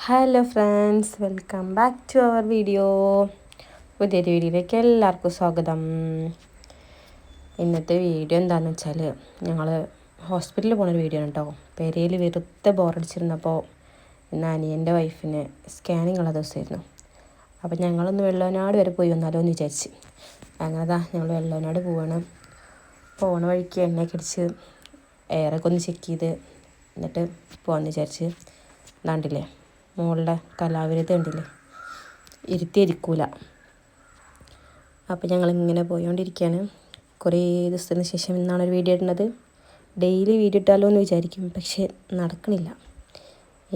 Hello friends, welcome back to our video. പുതിയൊരു വീഡിയോയിലേക്ക് എല്ലാവർക്കും സ്വാഗതം. ഇന്നത്തെ വീഡിയോ എന്താണെന്ന് വെച്ചാൽ ഞങ്ങൾ ഹോസ്പിറ്റലിൽ പോകുന്നൊരു വീഡിയോ ആണ് കേട്ടോ. പെരയിൽ വെറുതെ ബോറടിച്ചിരുന്നപ്പോൾ ഇന്ന് അനിയൻ്റെ വൈഫിന് സ്കാനിങ് ഉള്ള ദിവസമായിരുന്നു. അപ്പോൾ ഞങ്ങളൊന്ന് വെള്ളവനാട് വരെ പോയി വന്നാലോ എന്ന് വിചാരിച്ച് അങ്ങനെ ഞങ്ങൾ വെള്ളവനാട് പോണ വഴിക്ക് എണ്ണയൊക്കെ അടിച്ച് എയറൊക്കെ ഒന്ന് ചെക്ക് ചെയ്ത് എന്നിട്ട് പോകാമെന്ന് വിചാരിച്ച്. ഇതാണ്ടില്ലേ മുകളിലെ കലാവിരുത് കണ്ടില്ലേ, ഇരുത്തിയിരിക്കൂല. അപ്പോൾ ഞങ്ങളിങ്ങനെ പോയോണ്ടിരിക്കുകയാണ്. കുറേ ദിവസത്തിന് ശേഷം ഇന്നാണ് ഒരു വീഡിയോ ഇടുന്നത്. ഡെയിലി വീഡിയോ ഇട്ടാലോ എന്ന് വിചാരിക്കും, പക്ഷേ നടക്കണില്ല.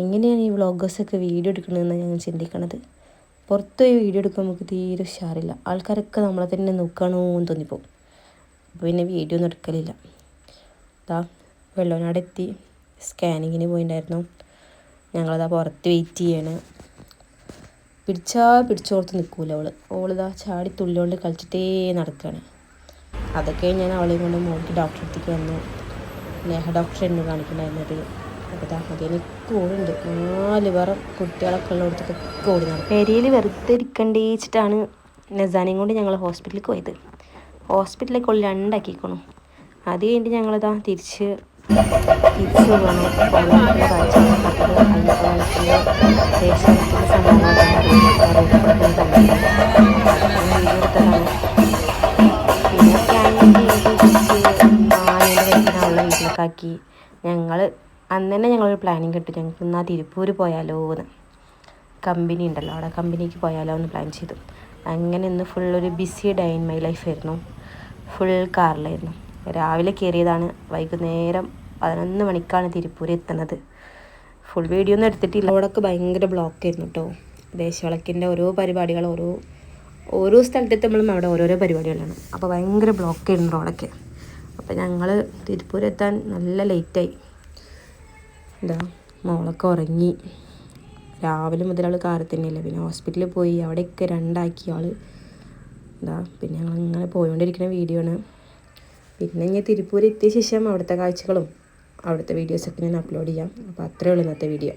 എങ്ങനെയാണ് ഈ വ്ളോഗേഴ്സൊക്കെ വീഡിയോ എടുക്കണമെന്ന് ഞാൻ ചിന്തിക്കണത്. പുറത്ത് പോയി വീഡിയോ എടുക്കുമ്പോൾ നമുക്ക് തീരെ ഉഷാറില്ല. ആൾക്കാരൊക്കെ നമ്മളെ തന്നെ നോക്കണോ എന്ന് തോന്നിപ്പോവും. അപ്പോൾ പിന്നെ വീഡിയോ ഒന്നും എടുക്കലില്ല. വെള്ളവനാട് എത്തി, സ്കാനിങ്ങിന് പോയിട്ടുണ്ടായിരുന്നു. ഞങ്ങളതാ പുറത്ത് വെയിറ്റ് ചെയ്യാണ്. പിടിച്ചോർത്ത് നിൽക്കൂല ഓളിതാ ചാടി തുള്ളിയോണ്ട് കളിച്ചിട്ടേ നടക്കുകയാണ്. അതൊക്കെ ഞാൻ അവളെയും കൊണ്ട് മോൾക്ക് ഡോക്ടറെ അടുത്തേക്ക് വന്നു. നേഹ ഡോക്ടറെ എന്നെ കാണിക്കണ്ടായിരുന്നത്. അപ്പോൾ അതിനൊക്കെ ഓടുണ്ട്. 4 പേർ കുട്ടികളൊക്കെ ഉള്ളിടത്തൊക്കെ ഓടി നടക്കും. പെരിയിൽ വെറുതെ ഇരിക്കണ്ടേച്ചിട്ടാണ് നസാനെയും കൊണ്ട് ഞങ്ങൾ ഹോസ്പിറ്റലിലേക്ക് പോയത്. ഹോസ്പിറ്റലിലേക്ക് ഉള്ളിൽ 2 ആക്കിക്കണു. അത് കഴിഞ്ഞിട്ട് ഞങ്ങളിതാ തിരിച്ച് പോകണം. പോകാനുള്ള കാഴ്ചയാണ് കണ്ടത്. അതിൻ്റെ വയസ്സിൻ്റെ ദേശത്തിൻ്റെ സംഭവങ്ങളൊക്കെ വീഡിയോ എടുത്തതാണ്. പിന്നെ സ്കാനിങ് ആനേൻ്റെ വയസ്സിനുള്ള വീട്ടിലൊക്കെ ആക്കി. അന്ന് തന്നെ ഞങ്ങളൊരു പ്ലാനിങ് കിട്ടി. ഞങ്ങൾക്ക് എന്നാൽ തിരുപ്പൂർ പോയാലോ എന്ന്. കമ്പനി ഉണ്ടല്ലോ, അവിടെ കമ്പനിക്ക് പോയാലോ എന്ന് പ്ലാൻ ചെയ്തു. അങ്ങനെ ഇന്ന് ഫുള്ളൊരു busy day in my life ആയിരുന്നു. ഫുൾ കാറിലായിരുന്നു. രാവിലെ കയറിയതാണ്, വൈകുന്നേരം 11 മണിക്കാണ് തിരുപ്പൂർ എത്തുന്നത്. ഫുൾ വീഡിയോ ഒന്നും എടുത്തിട്ടില്ല. അവിടെയൊക്കെ ഭയങ്കര ബ്ലോക്കായിരുന്നു കേട്ടോ. ദേശവിളക്കിൻ്റെ ഓരോ പരിപാടികൾ ഓരോ സ്ഥലത്തെത്തുമ്പോഴും അവിടെ ഓരോരോ പരിപാടികളാണ്. അപ്പോൾ ഭയങ്കര ബ്ലോക്കായിരുന്നു റോഡൊക്കെ. അപ്പോൾ ഞങ്ങൾ തിരുപ്പൂർ എത്താൻ നല്ല ലേറ്റായി. മോളൊക്കെ ഉറങ്ങി. രാവിലെ മുതൽ അവൾ കാറിൽ തന്നെയല്ല. പിന്നെ ഹോസ്പിറ്റലിൽ പോയി അവിടെയൊക്കെ 2 ആക്കി ആൾ. പിന്നെ ഞങ്ങളിങ്ങനെ പോയിക്കൊണ്ടിരിക്കുന്ന വീഡിയോ ആണ്. പിന്നെ ഇനി തിരുപ്പൂർ എത്തിയ ശേഷം അവിടുത്തെ കാഴ്ചകളും അവിടുത്തെ വീഡിയോസൊക്കെ ഞാൻ അപ്ലോഡ് ചെയ്യാം. അപ്പോൾ അത്രയേ ഉള്ളൂ ഇന്നത്തെ വീഡിയോ.